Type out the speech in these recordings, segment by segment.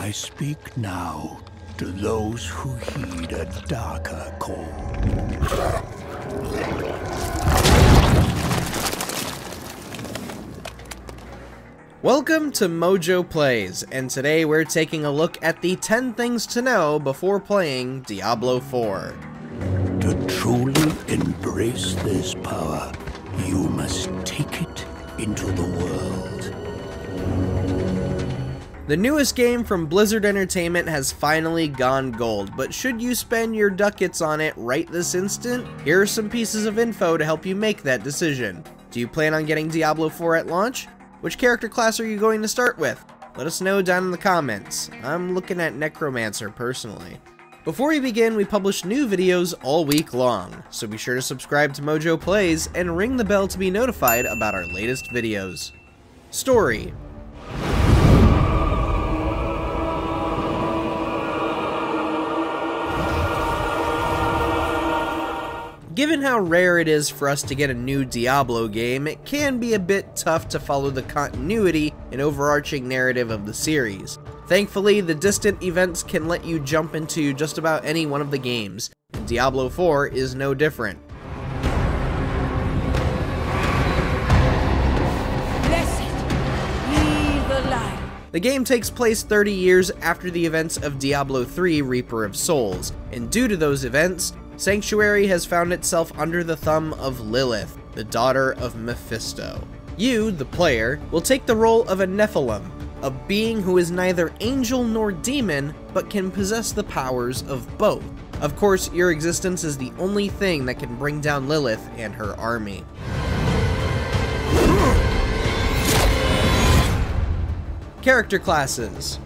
I speak now to those who heed a darker call. Welcome to Mojo Plays, and today we're taking a look at the 10 things to know before playing Diablo 4. To truly embrace this power, you must take it into the world. The newest game from Blizzard Entertainment has finally gone gold, but should you spend your ducats on it right this instant? Here are some pieces of info to help you make that decision. Do you plan on getting Diablo 4 at launch? Which character class are you going to start with? Let us know down in the comments. I'm looking at Necromancer personally. Before we begin, we publish new videos all week long, so be sure to subscribe to Mojo Plays and ring the bell to be notified about our latest videos. Story. Given how rare it is for us to get a new Diablo game, it can be a bit tough to follow the continuity and overarching narrative of the series. Thankfully, the distant events can let you jump into just about any one of the games, and Diablo 4 is no different. The game takes place 30 years after the events of Diablo 3 Reaper of Souls, and due to those events, Sanctuary has found itself under the thumb of Lilith, the daughter of Mephisto. You, the player, will take the role of a Nephilim, a being who is neither angel nor demon, but can possess the powers of both. Of course, your existence is the only thing that can bring down Lilith and her army. Character classes.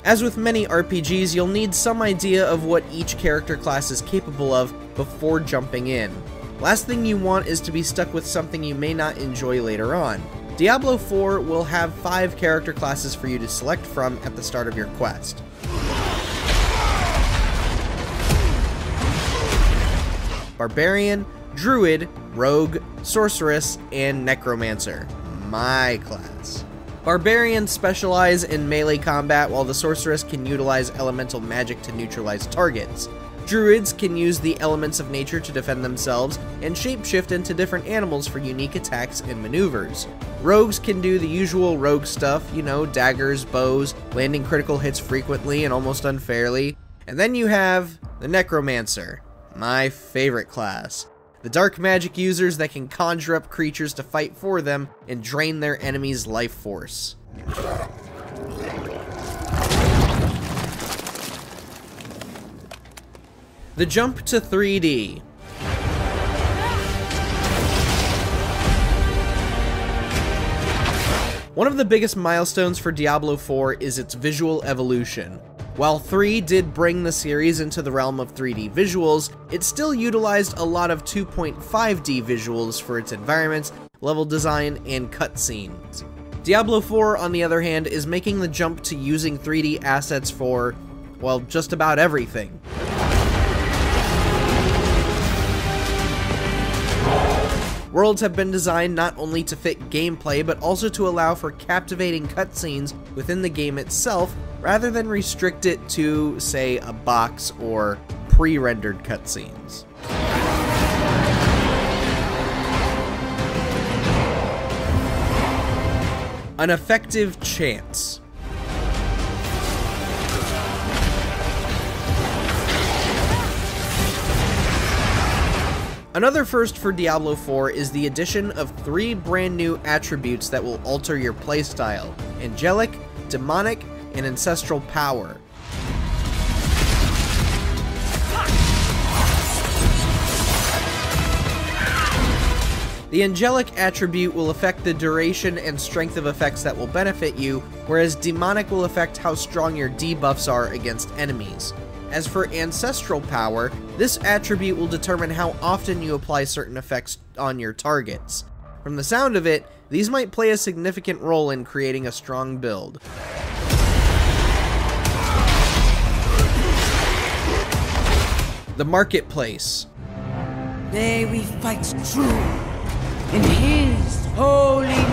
As with many RPGs, you'll need some idea of what each character class is capable of before jumping in. Last thing you want is to be stuck with something you may not enjoy later on. Diablo 4 will have 5 character classes for you to select from at the start of your quest. Barbarian, Druid, Rogue, Sorceress, and Necromancer. My class. Barbarians specialize in melee combat, while the Sorceress can utilize elemental magic to neutralize targets. Druids can use the elements of nature to defend themselves and shapeshift into different animals for unique attacks and maneuvers. Rogues can do the usual rogue stuff, you know, daggers, bows, landing critical hits frequently and almost unfairly. And then you have the Necromancer, my favorite class. The dark magic users that can conjure up creatures to fight for them and drain their enemy's life force. The jump to 3D. One of the biggest milestones for Diablo 4 is its visual evolution. While 3 did bring the series into the realm of 3D visuals, it still utilized a lot of 2.5D visuals for its environments, level design, and cutscenes. Diablo 4, on the other hand, is making the jump to using 3D assets for, well, just about everything. Worlds have been designed not only to fit gameplay, but also to allow for captivating cutscenes within the game itself, rather than restrict it to, say, a box or pre-rendered cutscenes. An effective chance. Another first for Diablo 4 is the addition of 3 brand new attributes that will alter your playstyle: Angelic, Demonic, and Ancestral Power. The Angelic attribute will affect the duration and strength of effects that will benefit you, whereas Demonic will affect how strong your debuffs are against enemies. As for Ancestral Power, this attribute will determine how often you apply certain effects on your targets. From the sound of it, these might play a significant role in creating a strong build. The Marketplace. May we fight true in his holy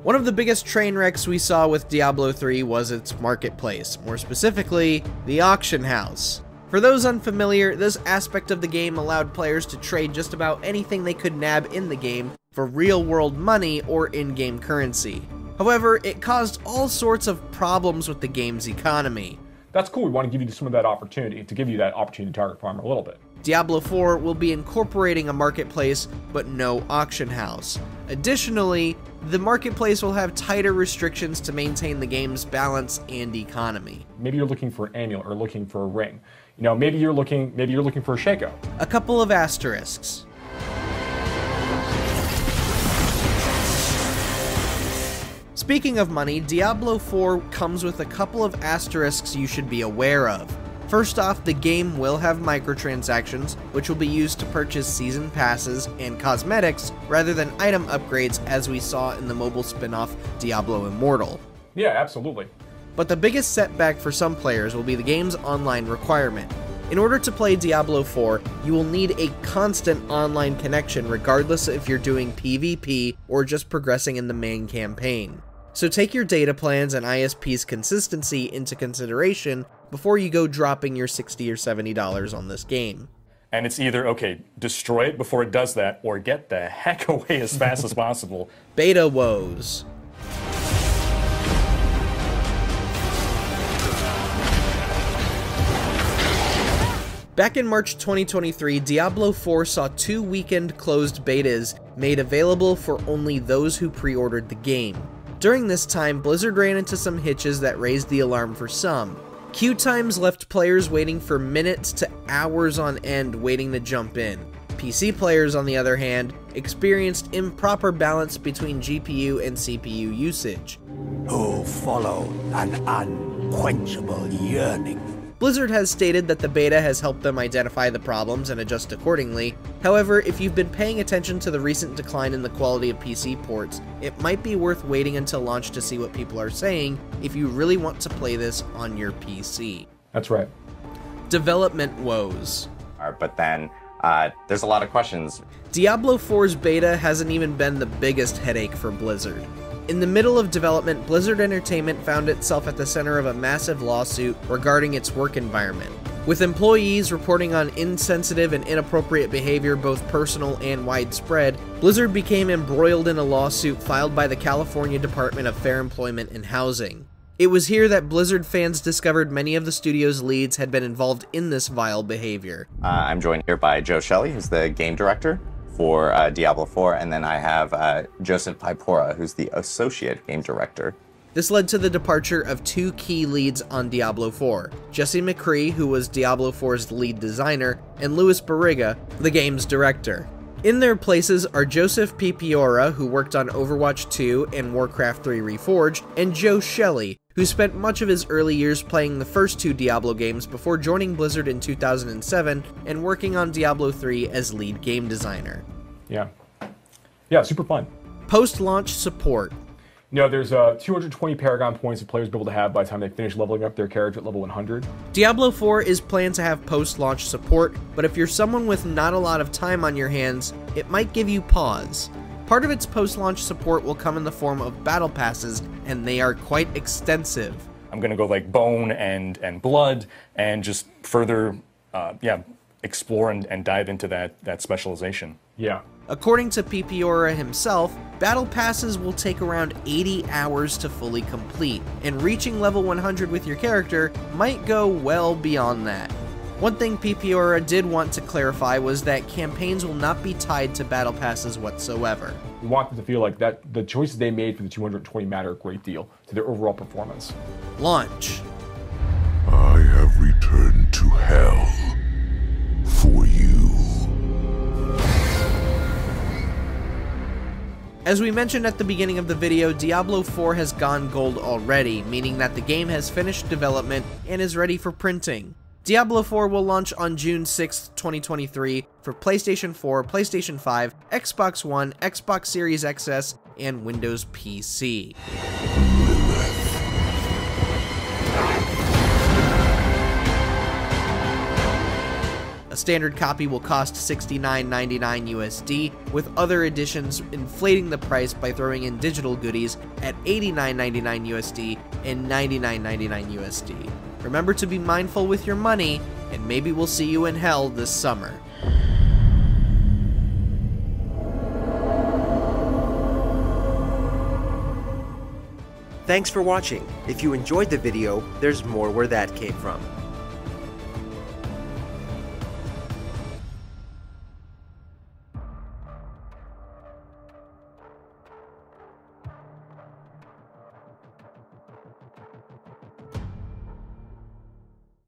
One of the biggest train wrecks we saw with Diablo 3 was its marketplace, more specifically, the auction house. For those unfamiliar, this aspect of the game allowed players to trade just about anything they could nab in the game for real-world money or in-game currency. However, it caused all sorts of problems with the game's economy. That's cool, we want to give you some of that opportunity, to target farm a little bit. Diablo 4 will be incorporating a marketplace, but no auction house. Additionally, the marketplace will have tighter restrictions to maintain the game's balance and economy. Maybe you're looking for an amulet or looking for a ring. You know, maybe you're looking for a Shaco. A couple of asterisks. Speaking of money, Diablo 4 comes with a couple of asterisks you should be aware of. First off, the game will have microtransactions, which will be used to purchase season passes and cosmetics rather than item upgrades as we saw in the mobile spin-off Diablo Immortal. Yeah, absolutely. But the biggest setback for some players will be the game's online requirement. In order to play Diablo 4, you will need a constant online connection regardless if you're doing PvP or just progressing in the main campaign. So take your data plans and ISP's consistency into consideration before you go dropping your $60 or $70 on this game. And it's either, okay, destroy it before it does that, or get the heck away as fast as possible. Beta woes. Back in March 2023, Diablo 4 saw 2 weekend closed betas made available for only those who pre-ordered the game. During this time, Blizzard ran into some hitches that raised the alarm for some. Queue times left players waiting for minutes to hours on end waiting to jump in. PC players, on the other hand, experienced improper balance between GPU and CPU usage. Who follow an unquenchable yearning. Blizzard has stated that the beta has helped them identify the problems and adjust accordingly. However, if you've been paying attention to the recent decline in the quality of PC ports, it might be worth waiting until launch to see what people are saying if you really want to play this on your PC. That's right. Development woes. But then there's a lot of questions. Diablo 4's beta hasn't even been the biggest headache for Blizzard. In the middle of development, Blizzard Entertainment found itself at the center of a massive lawsuit regarding its work environment, with employees reporting on insensitive and inappropriate behavior both personal and widespread. Blizzard became embroiled in a lawsuit filed by the California Department of Fair Employment and Housing. It was here that Blizzard fans discovered many of the studio's leads had been involved in this vile behavior. I'm joined here by Joe Shelley, who's the game director for Diablo 4, and then I have Joseph Pipora, who's the associate game director. This led to the departure of 2 key leads on Diablo 4, Jesse McCree, who was Diablo 4's lead designer, and Louis Barriga, the game's director. In their places are Joseph Pipora, who worked on Overwatch 2 and Warcraft 3 Reforged, and Joe Shelley, who spent much of his early years playing the first 2 Diablo games before joining Blizzard in 2007 and working on Diablo 3 as lead game designer. Yeah, super fun. Post-launch support. You know, there's 220 Paragon points that players will be able to have by the time they finish leveling up their character at level 100. Diablo 4 is planned to have post-launch support, but if you're someone with not a lot of time on your hands, it might give you pause. Part of its post-launch support will come in the form of battle passes, and they are quite extensive. I'm gonna go like bone and blood and just further, explore and dive into that specialization. Yeah. According to Pipora himself, battle passes will take around 80 hours to fully complete, and reaching level 100 with your character might go well beyond that. One thing Pipora did want to clarify was that campaigns will not be tied to battle passes whatsoever. We want them to feel like that the choices they made for the 220 matter a great deal to their overall performance. Launch. I have returned to hell for you. As we mentioned at the beginning of the video, Diablo 4 has gone gold already, meaning that the game has finished development and is ready for printing. Diablo 4 will launch on June 6, 2023 for PlayStation 4, PlayStation 5, Xbox One, Xbox Series XS, and Windows PC. A standard copy will cost $69.99 USD, with other editions inflating the price by throwing in digital goodies at $89.99 USD and $99.99 USD. Remember to be mindful with your money, and maybe we'll see you in hell this summer. Thanks for watching. If you enjoyed the video, there's more where that came from.